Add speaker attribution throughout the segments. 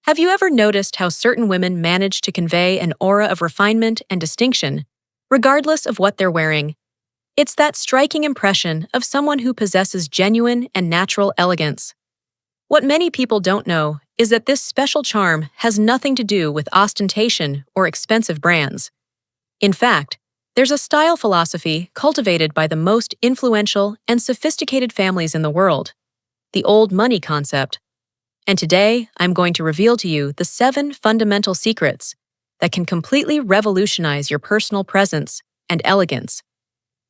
Speaker 1: Have you ever noticed how certain women manage to convey an aura of refinement and distinction, regardless of what they're wearing? It's that striking impression of someone who possesses genuine and natural elegance. What many people don't know is that this special charm has nothing to do with ostentation or expensive brands. In fact, there's a style philosophy cultivated by the most influential and sophisticated families in the world, the old money concept. And today, I'm going to reveal to you the 7 fundamental secrets that can completely revolutionize your personal presence and elegance.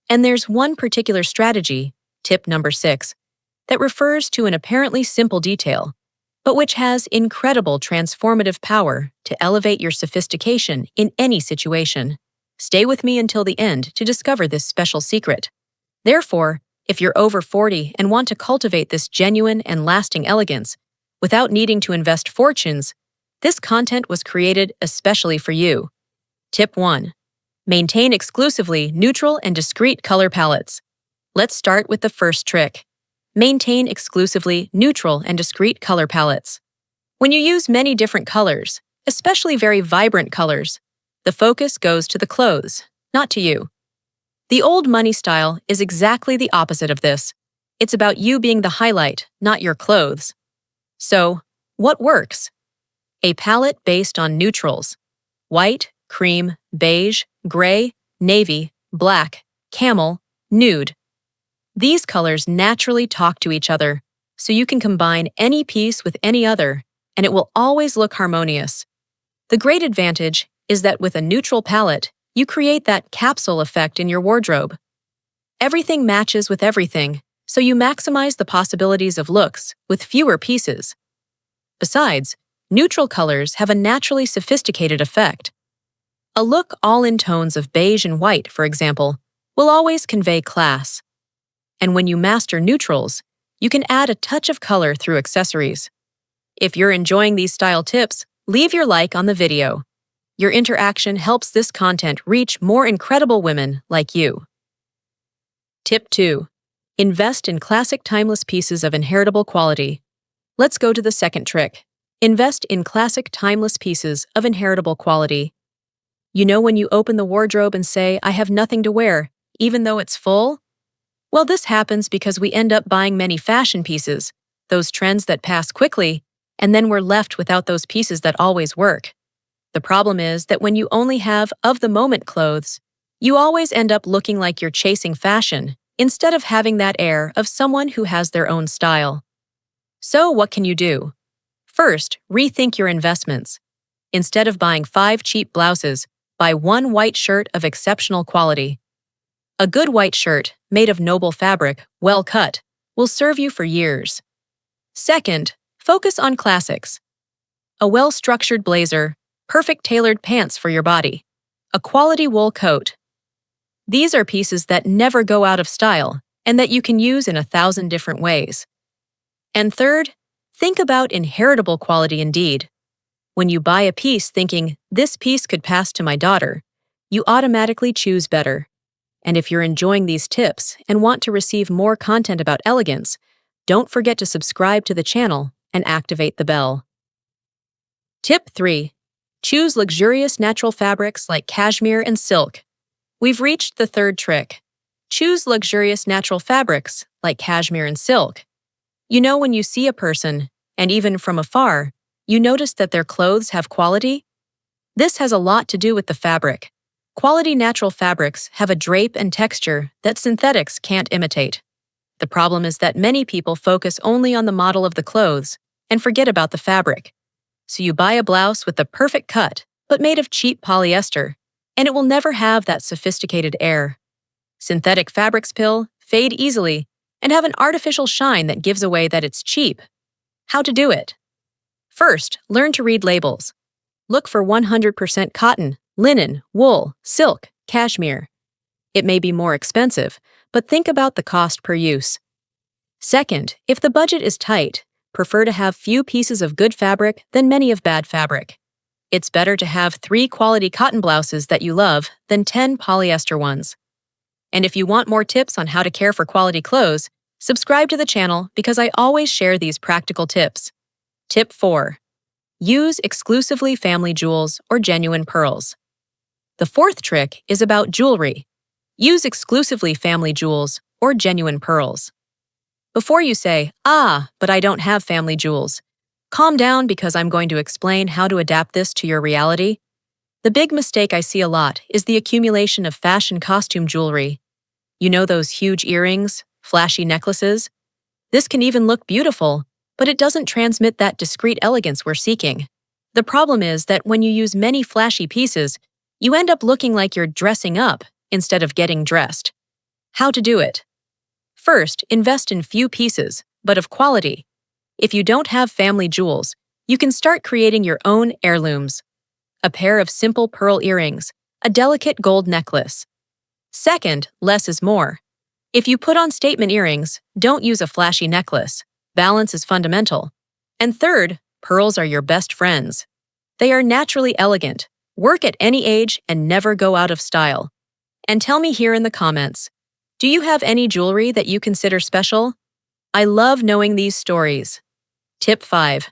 Speaker 1: And there's one particular strategy, tip number 6, that refers to an apparently simple detail, but which has incredible transformative power to elevate your sophistication in any situation. Stay with me until the end to discover this special secret. Therefore, if you're over 40 and want to cultivate this genuine and lasting elegance, without needing to invest fortunes, this content was created especially for you. Tip 1. Maintain exclusively neutral and discreet color palettes. Let's start with the first trick. Maintain exclusively neutral and discreet color palettes. When you use many different colors, especially very vibrant colors, the focus goes to the clothes, not to you. The old money style is exactly the opposite of this. It's about you being the highlight, not your clothes. So, what works? A palette based on neutrals: white, cream, beige, gray, navy, black, camel, nude. These colors naturally talk to each other, so you can combine any piece with any other, and it will always look harmonious. The great advantage is that with a neutral palette, you create that capsule effect in your wardrobe. Everything matches with everything, so you maximize the possibilities of looks with fewer pieces. Besides, neutral colors have a naturally sophisticated effect. A look all in tones of beige and white, for example, will always convey class. And when you master neutrals, you can add a touch of color through accessories. If you're enjoying these style tips, leave your like on the video. Your interaction helps this content reach more incredible women like you. Tip 2. Invest in classic timeless pieces of inheritable quality. Let's go to the second trick. Invest in classic timeless pieces of inheritable quality. You know when you open the wardrobe and say, "I have nothing to wear," even though it's full? Well, this happens because we end up buying many fashion pieces, those trends that pass quickly, and then we're left without those pieces that always work. The problem is that when you only have of-the-moment clothes, you always end up looking like you're chasing fashion, instead of having that air of someone who has their own style. So what can you do? First, rethink your investments. Instead of buying 5 cheap blouses, buy 1 white shirt of exceptional quality. A good white shirt, made of noble fabric, well cut, will serve you for years. Second, focus on classics. A well-structured blazer, perfect tailored pants for your body, a quality wool coat. These are pieces that never go out of style and that you can use in 1,000 different ways. And third, think about inheritable quality indeed. When you buy a piece thinking, "This piece could pass to my daughter," you automatically choose better. And if you're enjoying these tips and want to receive more content about elegance, don't forget to subscribe to the channel and activate the bell. Tip 3. Choose luxurious natural fabrics like cashmere and silk. We've reached the third trick. Choose luxurious natural fabrics like cashmere and silk. You know when you see a person, and even from afar, you notice that their clothes have quality? This has a lot to do with the fabric. Quality natural fabrics have a drape and texture that synthetics can't imitate. The problem is that many people focus only on the model of the clothes and forget about the fabric. So you buy a blouse with the perfect cut, but made of cheap polyester, and it will never have that sophisticated air. Synthetic fabrics fade easily, and have an artificial shine that gives away that it's cheap. How to do it? First, learn to read labels. Look for 100% cotton, linen, wool, silk, cashmere. It may be more expensive, but think about the cost per use. Second, if the budget is tight, prefer to have few pieces of good fabric than many of bad fabric. It's better to have 3 quality cotton blouses that you love than 10 polyester ones. And if you want more tips on how to care for quality clothes, subscribe to the channel because I always share these practical tips. Tip 4. Use exclusively family jewels or genuine pearls. The fourth trick is about jewelry. Use exclusively family jewels or genuine pearls. Before you say, but I don't have family jewels, calm down because I'm going to explain how to adapt this to your reality. The big mistake I see a lot is the accumulation of fashion costume jewelry. You know those huge earrings, flashy necklaces? This can even look beautiful, but it doesn't transmit that discreet elegance we're seeking. The problem is that when you use many flashy pieces, you end up looking like you're dressing up instead of getting dressed. How to do it? First, invest in few pieces, but of quality. If you don't have family jewels, you can start creating your own heirlooms. A pair of simple pearl earrings, a delicate gold necklace. Second, less is more. If you put on statement earrings, don't use a flashy necklace. Balance is fundamental. And third, pearls are your best friends. They are naturally elegant, work at any age, and never go out of style. And tell me here in the comments, do you have any jewelry that you consider special? I love knowing these stories. Tip 5.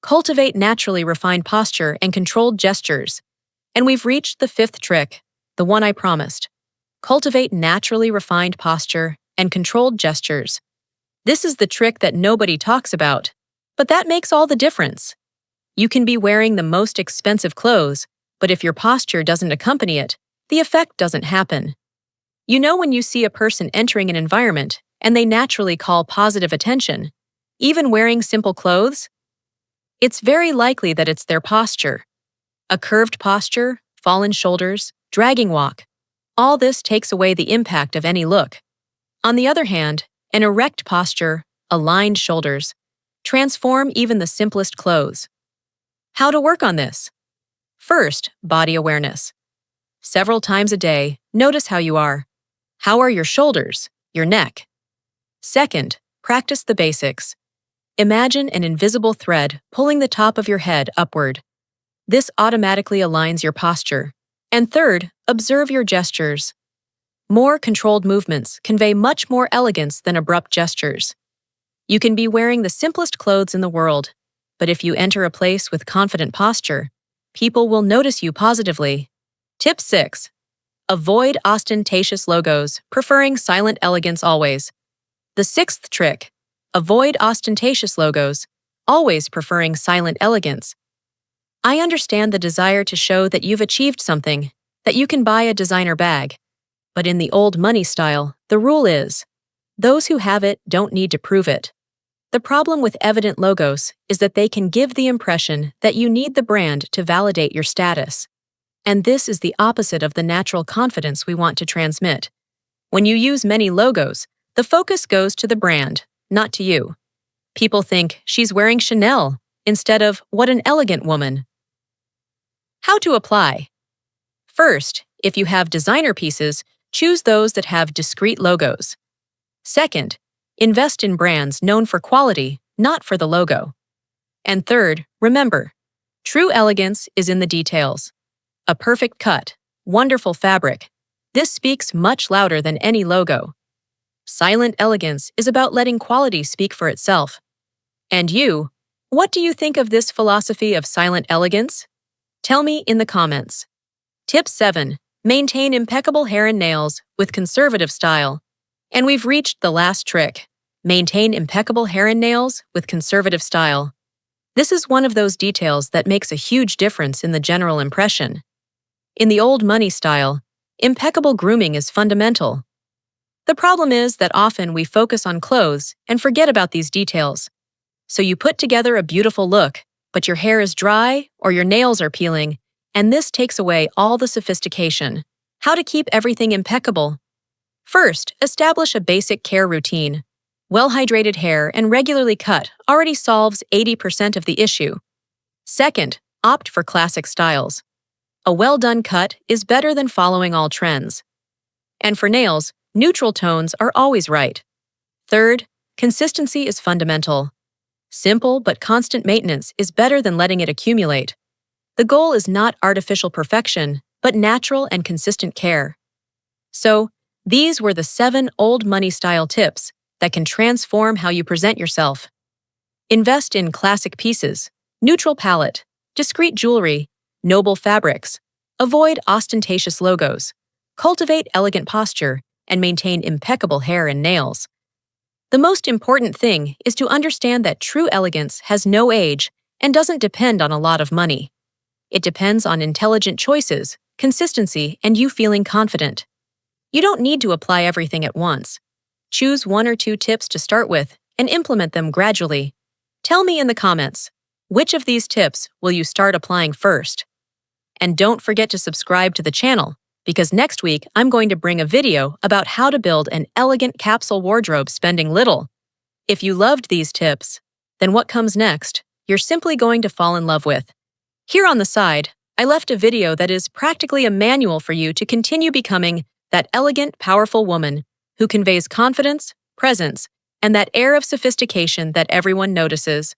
Speaker 1: Cultivate naturally refined posture and controlled gestures. And we've reached the fifth trick, the one I promised. Cultivate naturally refined posture and controlled gestures. This is the trick that nobody talks about, but that makes all the difference. You can be wearing the most expensive clothes, but if your posture doesn't accompany it, the effect doesn't happen. You know when you see a person entering an environment and they naturally call positive attention, even wearing simple clothes? It's very likely that it's their posture. A curved posture, fallen shoulders, dragging walk. All this takes away the impact of any look. On the other hand, an erect posture, aligned shoulders, transform even the simplest clothes. How to work on this? First, body awareness. Several times a day, notice how you are. How are your shoulders, your neck? Second, practice the basics. Imagine an invisible thread pulling the top of your head upward. This automatically aligns your posture. And third, observe your gestures. More controlled movements convey much more elegance than abrupt gestures. You can be wearing the simplest clothes in the world, but if you enter a place with confident posture, people will notice you positively. Tip 6. Avoid ostentatious logos, preferring silent elegance always. The sixth trick. Avoid ostentatious logos, always preferring silent elegance. I understand the desire to show that you've achieved something, that you can buy a designer bag. But in the old money style, the rule is, those who have it don't need to prove it. The problem with evident logos is that they can give the impression that you need the brand to validate your status. And this is the opposite of the natural confidence we want to transmit. When you use many logos, the focus goes to the brand, not to you. People think, she's wearing Chanel, instead of, what an elegant woman. How to apply? First, if you have designer pieces, choose those that have discreet logos. Second, invest in brands known for quality, not for the logo. And third, remember, true elegance is in the details. A perfect cut, wonderful fabric. This speaks much louder than any logo. Silent elegance is about letting quality speak for itself. And you, what do you think of this philosophy of silent elegance? Tell me in the comments. Tip 7. Maintain impeccable hair and nails with conservative style. And we've reached the last trick. Maintain impeccable hair and nails with conservative style. This is one of those details that makes a huge difference in the general impression. In the old money style, impeccable grooming is fundamental. The problem is that often we focus on clothes and forget about these details. So you put together a beautiful look, but your hair is dry or your nails are peeling, and this takes away all the sophistication. How to keep everything impeccable? First, establish a basic care routine. Well-hydrated hair and regularly cut already solves 80% of the issue. Second, opt for classic styles. A well-done cut is better than following all trends. And for nails, neutral tones are always right. Third, consistency is fundamental. Simple but constant maintenance is better than letting it accumulate. The goal is not artificial perfection, but natural and consistent care. So, these were the 7 old money style tips that can transform how you present yourself. Invest in classic pieces, Neutral palette, discreet jewelry, noble fabrics. Avoid ostentatious logos. Cultivate elegant posture and maintain impeccable hair and nails. The most important thing is to understand that true elegance has no age and doesn't depend on a lot of money. It depends on intelligent choices, consistency, and you feeling confident. You don't need to apply everything at once. Choose 1 or 2 tips to start with and implement them gradually. Tell me in the comments, which of these tips will you start applying first? And don't forget to subscribe to the channel, because next week I'm going to bring a video about how to build an elegant capsule wardrobe spending little. If you loved these tips, then what comes next, you're simply going to fall in love with. Here on the side, I left a video that is practically a manual for you to continue becoming that elegant, powerful woman who conveys confidence, presence, and that air of sophistication that everyone notices.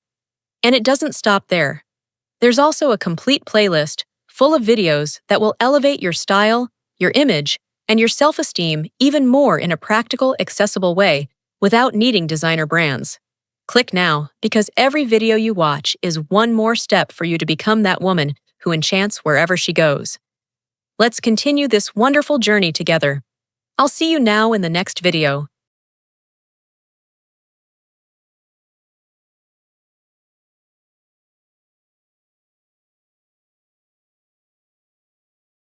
Speaker 1: And it doesn't stop there. There's also a complete playlist full of videos that will elevate your style, your image, and your self-esteem even more in a practical, accessible way without needing designer brands. Click now, because every video you watch is one more step for you to become that woman who enchants wherever she goes. Let's continue this wonderful journey together. I'll see you now in the next video.